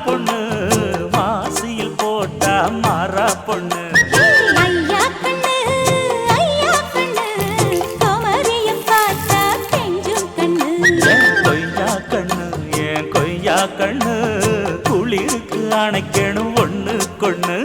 பொண்ணு மாசியில் போட்டா மாறா பொண்ணு கொய்யா கண்ணு குளிருக்கு அணைக்கணும் ஒண்ணு கொண்ணு